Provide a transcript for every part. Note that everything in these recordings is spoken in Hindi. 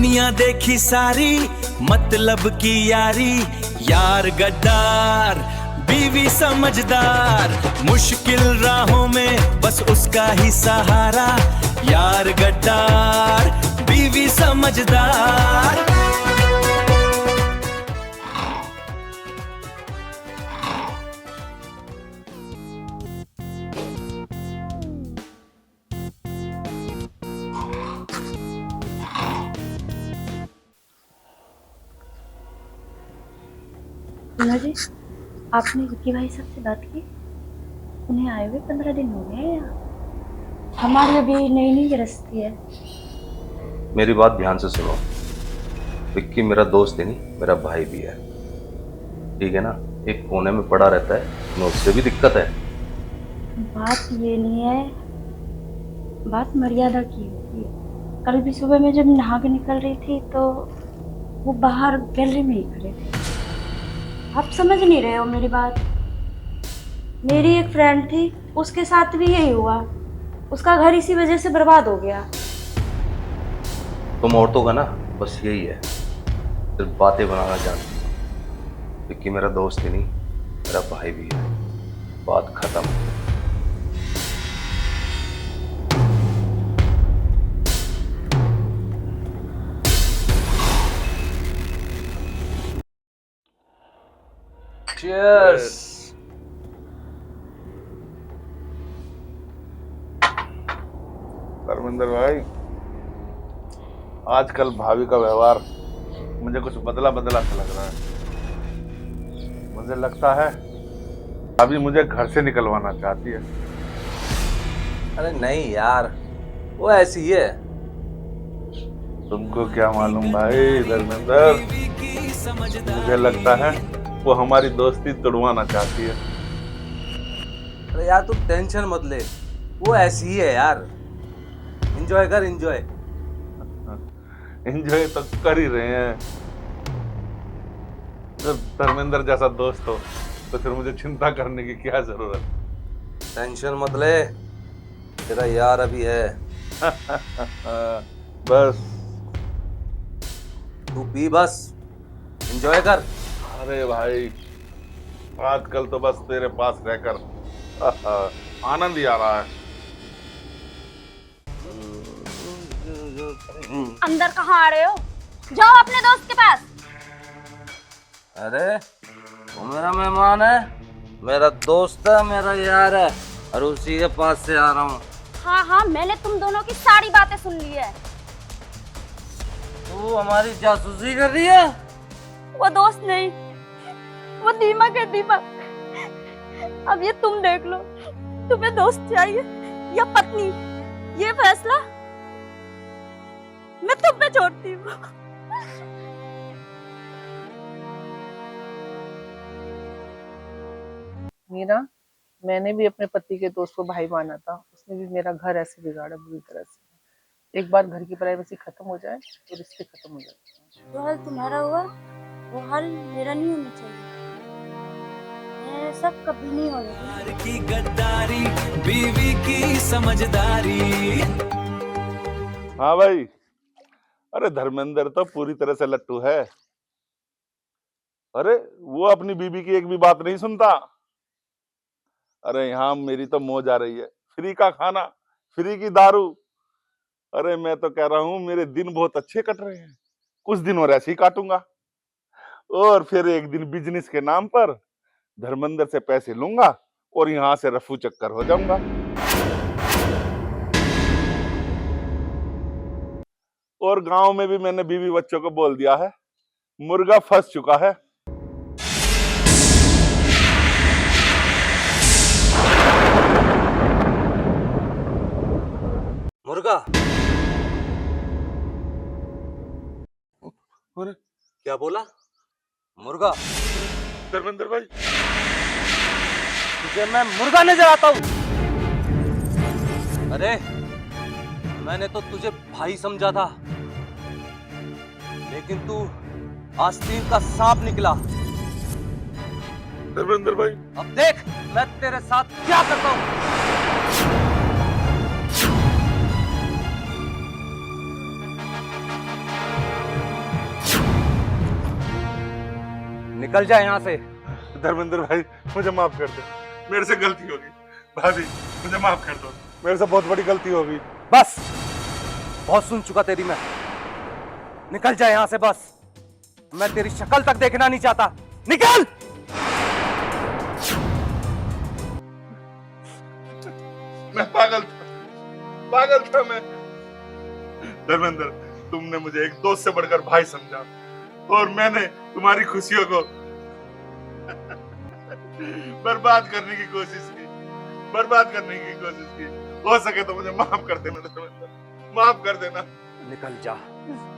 दुनिया देखी सारी, मतलब की यारी। यार गद्दार, बीवी समझदार, मुश्किल राहों में बस उसका ही सहारा। यार गद्दार, बीवी समझदार। जी, आपने विक्की भाई साहब से बात की? उन्हें आए हुए 15 दिन हो गए हैं। हमारी अभी नई नई गृहस्थी है। मेरी बात ध्यान से सुनो। विक्की मेरा दोस्त ही नहीं, मेरा भाई भी है, ठीक है ना। एक कोने में पड़ा रहता है, मैं उससे भी दिक्कत है। बात ये नहीं है, बात मर्यादा की होती है। कल भी सुबह में जब नहा के निकल रही थी तो वो बाहर गैलरी में ही खड़े थे। आप समझ नहीं रहे हो मेरी बात। मेरी एक फ्रेंड थी, उसके साथ भी यही हुआ। उसका घर इसी वजह से बर्बाद हो गया। तुम औरतों का ना बस यही है, सिर्फ बातें बनाना जानती हो। विक्की मेरा दोस्त ही नहीं, मेरा भाई भी है। बात खत्म। Cheers. धर्मेंद्र भाई, आजकल भाभी का व्यवहार मुझे कुछ बदला बदला सा लग रहा है। मुझे लगता है भाभी मुझे घर से निकलवाना चाहती है। अरे नहीं यार, वो ऐसी ही है। तुमको क्या मालूम भाई धर्मेंद्र, मुझे लगता है वो हमारी दोस्ती तोड़वाना चाहती है। अरे यार तू टेंशन मत ले, वो ऐसी ही है यार। एंजॉय कर, एंजॉय। एंजॉय तो कर ही रहे हैं। जब धर्मेंद्र जैसा दोस्त हो तो फिर मुझे चिंता करने की क्या जरूरत। टेंशन मत ले, तेरा यार अभी है। बस तू पी, बस एंजॉय कर। अरे भाई, आजकल तो बस तेरे पास रहकर आनंद ही आ रहा है। अंदर कहाँ आ रहे हो? जाओ अपने दोस्त के पास। अरे वो मेरा मेहमान है, मेरा दोस्त है, मेरा यार है, और उसी के पास से आ रहा हूँ। हाँ हाँ, मैंने तुम दोनों की सारी बातें सुन ली है। तू हमारी जासूसी कर रही है? वो दोस्त नहीं, वो दीमक है, दीमक। अब ये तुम देख लो, तुम्हें दोस्त चाहिए या पत्नी? ये फैसला मैं तुम पे छोड़ती हूँ। मीरा, मैंने भी अपने पति के दोस्त को भाई माना था। उसने भी मेरा घर ऐसे बिगाड़ा बुरी तरह से। एक बार घर की प्राइवेसी खत्म हो जाए तो रिश्ते खत्म हो जाते हैं। जो हाल तुम्हारा हुआ वो हाल मेरा नहीं होना चाहिए। मैं सब कभी नहीं होने दूंगी। यार की गद्दारी, बीवी की समझदारी। हाँ भाई, अरे धर्मेंद्र तो पूरी तरह से लट्टू है। अरे वो अपनी बीबी की एक भी बात नहीं सुनता। अरे यहाँ मेरी तो मौज आ रही है, फ्री का खाना, फ्री की दारू। अरे मैं तो कह रहा हूँ मेरे दिन बहुत अच्छे कट रहे हैं, कुछ दिन और ऐसे ही काटूंगा, और फिर एक दिन बिजनेस के नाम पर धर्मेंद्र से पैसे लूंगा और यहाँ से रफू चक्कर हो जाऊंगा। और गांव में भी मैंने बीवी बच्चों को बोल दिया है, मुर्गा फंस चुका है। मुर्गा? अरे क्या बोला? मुर्गा? धर्मेंद्र भाई, तुझे मैं मुर्गा नजर आता हूँ? अरे मैंने तो तुझे भाई समझा था, लेकिन तू आस्तीन का सांप निकला। धर्मेंद्र भाई, अब देख मैं तेरे साथ क्या करता हूँ। निकल जा यहाँ से। धर्मेंद्र भाई मुझे माफ कर दो, मेरे से गलती होगी। भाभी मुझे माफ कर दो, मेरे से बहुत बड़ी गलती होगी। बस, बहुत सुन चुका तेरी मैं। निकल जा यहाँ से बस। मैं तेरी शक्ल तक देखना नहीं चाहता। निकल। मैं पागल था मैं। धर्मेंद्र, तुमने मुझे एक दोस्त से बढ़कर भाई समझा और मैंने तुम्हारी खुशियों को बर्बाद करने की कोशिश की। हो सके तो मुझे माफ कर देना धर्मेंद्र, माफ कर देना। निकल जा,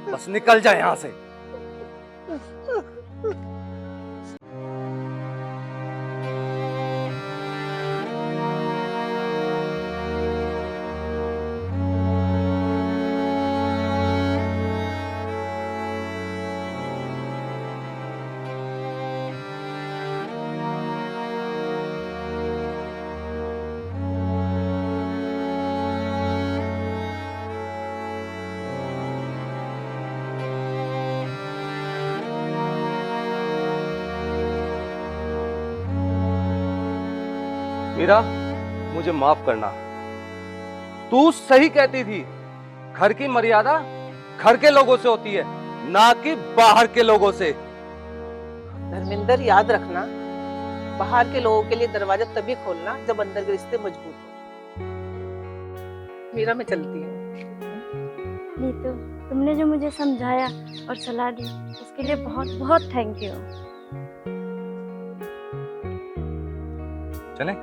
बस निकल जा यहाँ से। मीरा, मुझे माफ करना। तू सही कहती थी, घर की मर्यादा घर के लोगों से होती है, ना कि बाहर के लोगों से। धर्मेंद्र, याद रखना, बाहर के लोगों के लिए दरवाजा तभी खोलना जब अंदर के रिश्ते मजबूत हो। मीरा, मैं चलती हूँ। नीतू, तुमने जो मुझे समझाया और सलाह दी उसके लिए बहुत बहुत थैंक यू। चलें?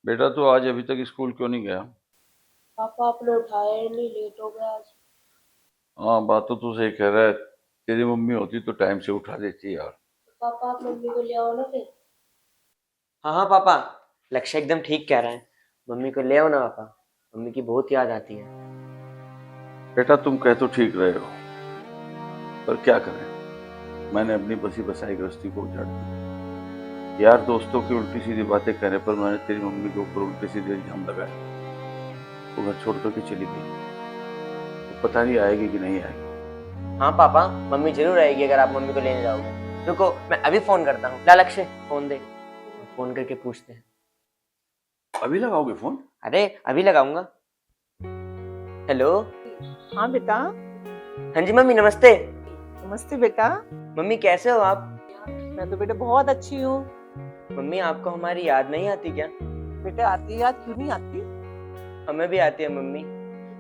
बेटा तो आज अभी तक स्कूल क्यों नहीं गया? पापा आपने उठाया नहीं, लेट हो गया आज। हाँ, बात तो तू सही कह रहा है। तेरी मम्मी होती तो टाइम से उठा देती यार। पापा आप मम्मी को ले आओ ना फिर। हाँ हाँ पापा, लक्ष्य एकदम ठीक कह रहा है। मम्मी को ले आओ ना पापा, मम्मी की बहुत याद आती है। बेटा तुम कह तो ठीक रहे हो, पर क्या करें, मैंने अपनी बसी बसाई गृहस्थी को उजाड़ दी। यार दोस्तों की उल्टी सीधी बातें कहने पर मैंने तेरी मम्मी के ऊपर उल्टे सीधे इल्जाम लगाए। वो घर छोड़ करके चली गई, तो पता नहीं आएगी कि नहीं आएगी। हाँ पापा, मम्मी जरूर आएगी अगर आप मम्मी को लेने जाओगे। रुको, मैं अभी फोन करता हूँ। ला लक्ष्य, फोन दे, फोन करके पूछते हैं। अभी लगाओगे फोन? अरे अभी लगाऊंगा। हेलो। हाँ बेटा। हाँ जी मम्मी, नमस्ते। नमस्ते बेटा। मम्मी कैसे हो आप? मैं तो बेटा बहुत अच्छी हूँ। मम्मी आपको हमारी याद नहीं आती क्या? बेटा आती है, याद क्यों नहीं आती? हमें भी आती है मम्मी।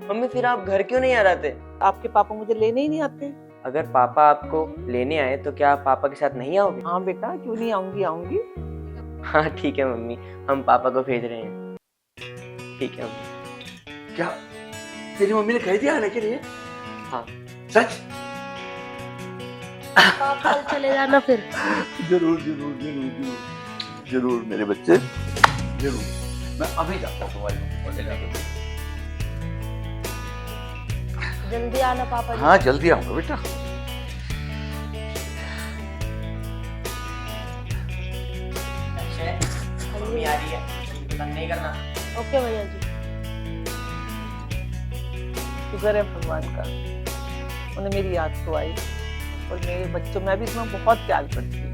मम्मी फिर आप घर क्यों नहीं आ रहे? आपके पापा मुझे लेने ही नहीं आते। अगर पापा आपको लेने आए तो क्या आप पापा के साथ नहीं आओगे? हाँ बेटा, क्यों नहीं आऊंगी, आऊंगी। हाँ ठीक है मम्मी, हम पापा को भेज रहे हैं। ठीक है मम्मी। क्या तेरी मम्मी ने कह दिया आने के लिए? हाँ। सच? पापा कल चले जाना फिर। जरूर जरूर जरूर जरूर जरूर मेरे बच्चे, जरूर। मैं अभी जाता हूँ तुम्हारी मम्मी को ले जाकर। जल्दी आना पापा जी। हाँ जल्दी आऊंगा बेटा। मम्मी आ रही है, तंग नहीं करना। ओके भैया जी। शुक्र है भगवान का, उन्हें मेरी याद तो आई और मेरे बच्चों में भी इसमें बहुत प्यार करती है।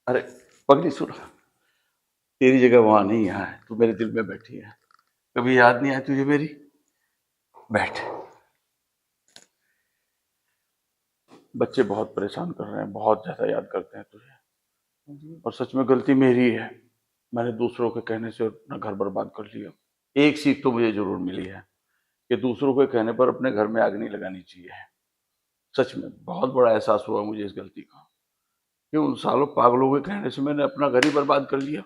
अरे पगली सुन, तेरी जगह वहां नहीं, यहाँ है। तू मेरे दिल में बैठी है। कभी याद नहीं आई तुझे मेरी? बैठ। बच्चे बहुत परेशान कर रहे हैं, बहुत ज्यादा याद करते हैं तुझे, और सच में गलती मेरी है। मैंने दूसरों के कहने से अपना घर बर्बाद कर लिया। एक सीख तो मुझे जरूर मिली है कि दूसरों के कहने पर अपने घर में आग नहीं लगानी चाहिए। सच में बहुत बड़ा एहसास हुआ मुझे इस गलती का, कि उन सालों पागलों के कहने से मैंने अपना घर ही बर्बाद कर लिया।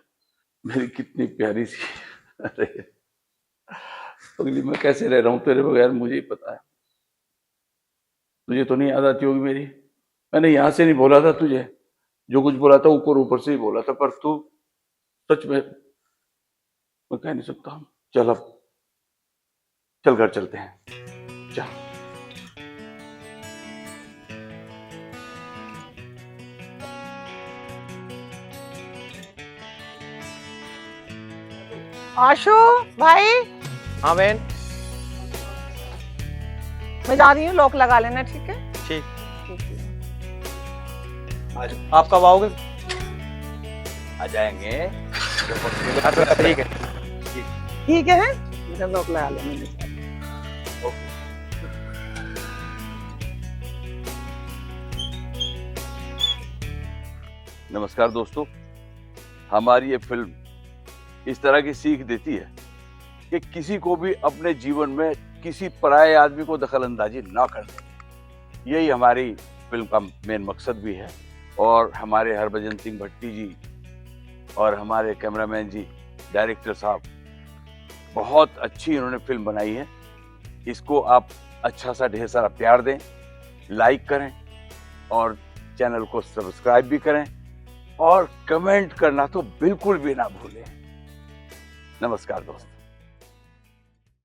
मेरी कितनी प्यारी सी, अरे पगली मैं कैसे रह रहा हूँ तेरे बगैर, मुझे ही पता है। तुझे तो नहीं याद आती होगी मेरी? मैंने यहाँ से नहीं बोला था तुझे, जो कुछ बोला था ऊपर ऊपर से ही बोला था, पर तू सच में मैं कह नहीं सकता। चल अब चल घर चलते हैं, चल। आशु भाई, हाँ बहन। मैं जा रही हूँ, लॉक लगा लेना, ठीक है? ठीक। ठीक है। आप कब आओगे? आ जाएंगे। ठीक है। ठीक है, मेरा लॉक लगा लेना। नमस्कार दोस्तों, हमारी ये फिल्म इस तरह की सीख देती है कि किसी को भी अपने जीवन में किसी पराये आदमी को दखलंदाजी ना करने। यही हमारी फिल्म का मेन मकसद भी है। और हमारे हरभजन सिंह भट्टी जी और हमारे कैमरामैन जी, डायरेक्टर साहब, बहुत अच्छी इन्होंने फिल्म बनाई है। इसको आप अच्छा सा ढेर सारा प्यार दें, लाइक करें और चैनल को सब्सक्राइब भी करें और कमेंट करना तो बिल्कुल भी ना भूलें। नमस्कार दोस्तों।